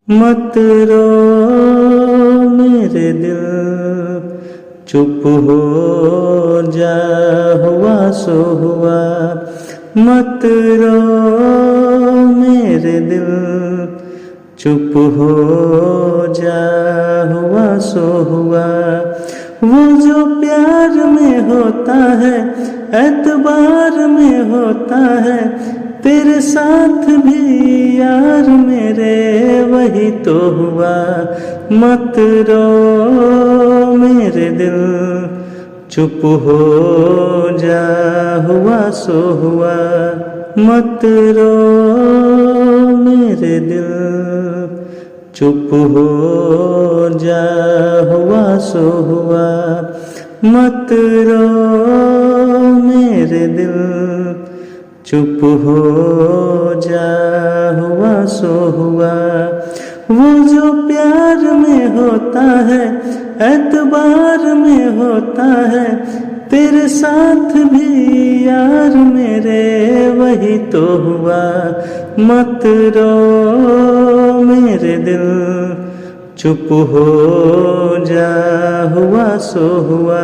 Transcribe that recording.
मत रो मेरे दिल, चुप हो जा, हुआ सो हुआ। मत रो मेरे दिल, चुप हो जा, हुआ सो हुआ। वो जो प्यार में होता है, एतबार में होता है, तेरे साथ भी यार मेरे वही तो हुआ। मत रो मेरे दिल, चुप हो जा, हुआ सो हुआ। मत रो मेरे दिल, चुप हो जा, हुआ सो हुआ। मत रो मेरे दिल, चुप हो जा, हुआ सो हुआ। वो जो प्यार में होता है, एतबार में होता है, तेरे साथ भी यार मेरे वही तो हुआ। मत रो मेरे दिल, चुप हो जा, हुआ सो हुआ।